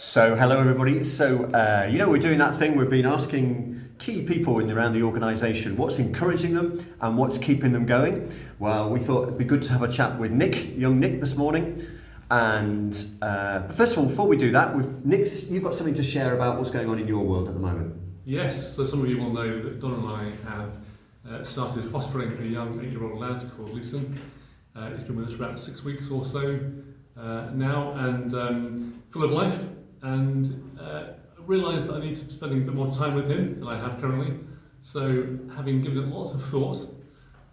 So hello everybody. So we're doing that thing. We've been asking key people in around the organisation what's encouraging them and what's keeping them going. Well, we thought it'd be good to have a chat with Nick, young Nick, this morning. And but first of all, before we do that, Nick, you've got something to share about what's going on in your world at the moment. Yes. So some of you will know that Don and I have started fostering a young 8-year-old lad called Lucian. He's been with us for about 6 weeks or so now, and full of life. And realised that I need to be spending a bit more time with him than I have currently. So, having given it lots of thought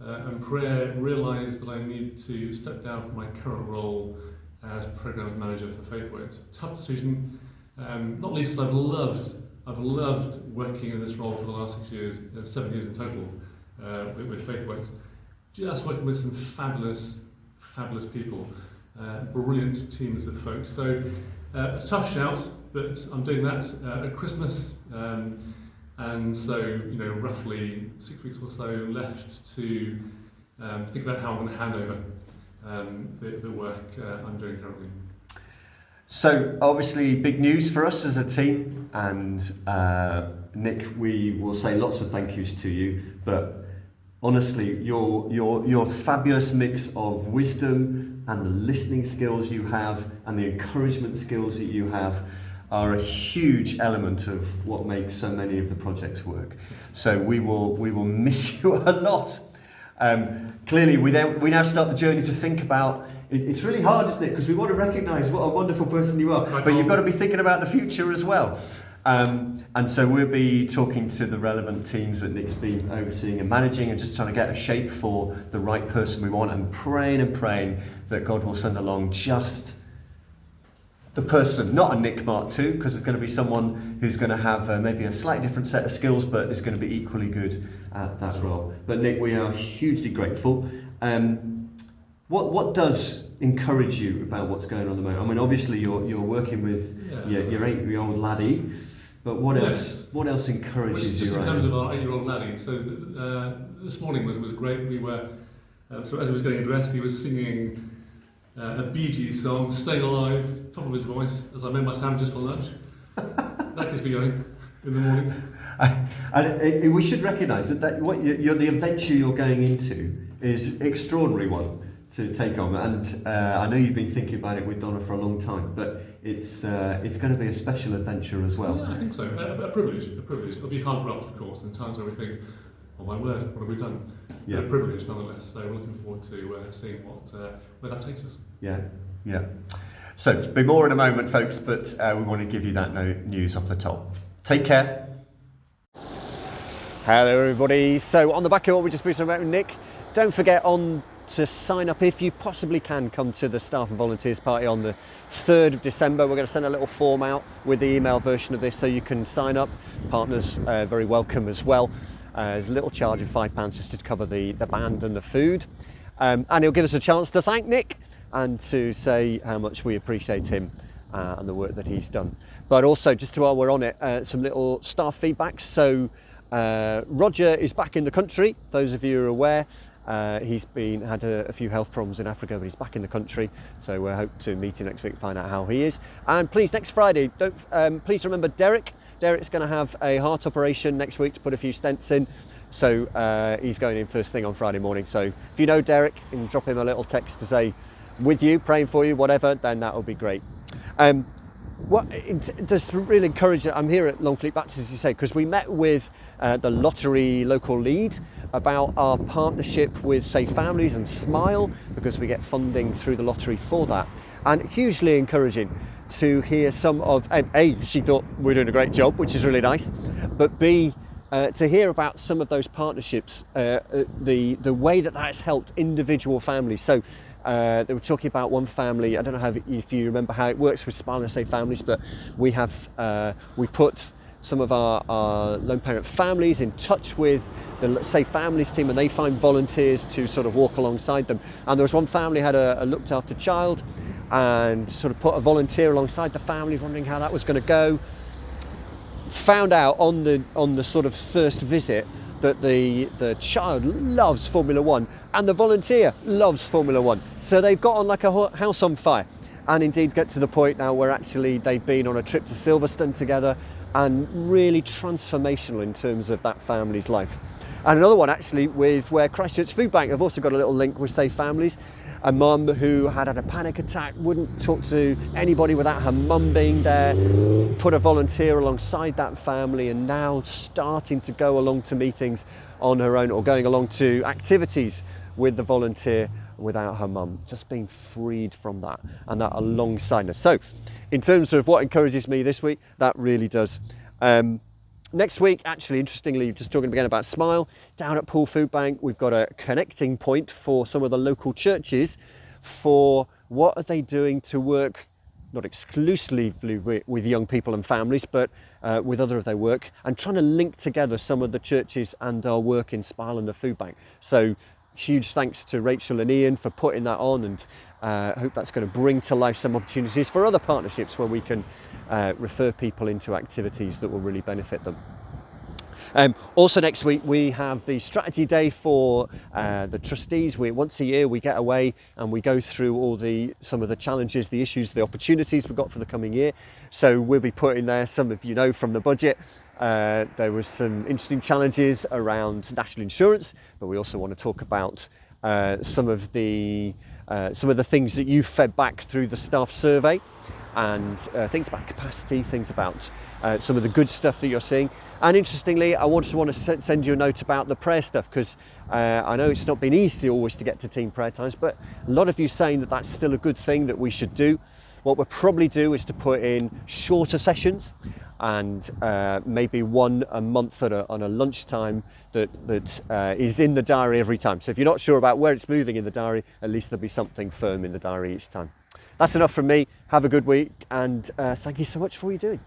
and prayer, realised that I need to step down from my current role as Programme Manager for FaithWorks. Tough decision, not least because I've loved working in this role for the last 6 years, 7 years in total with FaithWorks. Just working with some fabulous people, brilliant teams of folks. So. A tough shout, but I'm doing that at Christmas, and so roughly 6 weeks or so left to think about how I'm going to hand over the work I'm doing currently. So obviously big news for us as a team, and Nick, we will say lots of thank yous to you, but honestly, your fabulous mix of wisdom and the listening skills you have and the encouragement skills that you have are a huge element of what makes so many of the projects work. So we will miss you a lot. Clearly, we now start the journey to think about. It's really hard, isn't it? Because we want to recognise what a wonderful person you are, but you've got to be thinking about the future as well. And so we'll be talking to the relevant teams that Nick's been overseeing and managing, and just trying to get a shape for the right person we want, and praying that God will send along just the person, not a Nick Mark II, because it's going to be someone who's going to have maybe a slightly different set of skills, but is going to be equally good at that role. But Nick, we are hugely grateful. What does encourage you about what's going on at the moment? I mean, obviously you're working with your 8-year-old laddie, but what else encourages you? Just in terms of our 8-year-old laddie. So this morning was great. We were so as he was getting dressed, he was singing a Bee Gees song, "Staying Alive," top of his voice, as I made my sandwiches for lunch. That keeps me going in the morning. And we should recognise that what the adventure you're going into is an extraordinary one to take on, and I know you've been thinking about it with Donna for a long time, but it's going to be a special adventure as well. Yeah, I think so. A privilege. It'll be hard graft, of course, in times where we think, "Oh my word, what have we done?" Yeah. But a privilege nonetheless. So we're looking forward to seeing where that takes us. Yeah. So be more in a moment, folks, but we want to give you that news off the top. Take care. Hello, everybody. So on the back of what we just spoke about with Nick, don't forget to sign up if you possibly can. Come to the Staff and Volunteers Party on the 3rd of December. We're going to send a little form out with the email version of this so you can sign up. Partners very welcome as well. There's a little charge of £5 just to cover the band and the food. And it'll give us a chance to thank Nick and to say how much we appreciate him and the work that he's done. But also, just while we're on it, some little staff feedback. So Roger is back in the country, those of you who are aware. He's had a few health problems in Africa, but he's back in the country, so we hope to meet him next week, find out how he is. And please, next Friday, please remember Derek. Derek's going to have a heart operation next week to put a few stents in, so he's going in first thing on Friday morning. So if you know Derek, you can drop him a little text to say with you, praying for you, whatever, then that would be great. Just really encouraging. I'm here at Longfleet Baptist, as you say, because we met with the lottery local lead about our partnership with Safe Families and Smile, because we get funding through the lottery for that, and hugely encouraging to hear some of, A, she thought we're doing a great job, which is really nice, but B, to hear about some of those partnerships, the way that has helped individual families. So they were talking about one family. I don't know if you remember how it works with Smile and Safe Families, but we put some of our lone parent families in touch with the Safe Families team, and they find volunteers to sort of walk alongside them. And there was one family had a looked after child, and sort of put a volunteer alongside the family, wondering how that was going to go. Found out on the sort of first visit that the child loves Formula One and the volunteer loves Formula One. So they've got on like a house on fire. and indeed get to the point now where actually they've been on a trip to Silverstone together, and really transformational in terms of that family's life. And another one actually with where Christchurch Food Bank have also got a little link with Safe Families. A mum who had a panic attack, wouldn't talk to anybody without her mum being there, put a volunteer alongside that family, and now starting to go along to meetings on her own, or going along to activities with the volunteer without her mum, just being freed from that, and that alongside us. So in terms of what encourages me this week, that really does. Next week, actually, interestingly, just talking again about Smile, down at Poole Food Bank, we've got a connecting point for some of the local churches for what are they doing to work, not exclusively with young people and families, but with other of their work, and trying to link together some of the churches and our work in Smile and the Food Bank. So huge thanks to Rachel and Ian for putting that on, and I hope that's going to bring to life some opportunities for other partnerships where we can refer people into activities that will really benefit them. Also next week we have the strategy day for the trustees. Once a year we get away and we go through some of the challenges, the issues, the opportunities we've got for the coming year. So we'll be putting there, some of you know from the budget, there was some interesting challenges around national insurance, but we also want to talk about some of the things that you've fed back through the staff survey, and things about capacity, things about some of the good stuff that you're seeing. And interestingly, I want to send you a note about the prayer stuff, because I know it's not been easy always to get to team prayer times, but a lot of you saying that that's still a good thing that we should do. What we'll probably do is to put in shorter sessions, and maybe one a month on a lunchtime that is in the diary every time. So if you're not sure about where it's moving in the diary, at least there'll be something firm in the diary each time. That's enough from me. Have a good week, and thank you so much for what you're doing.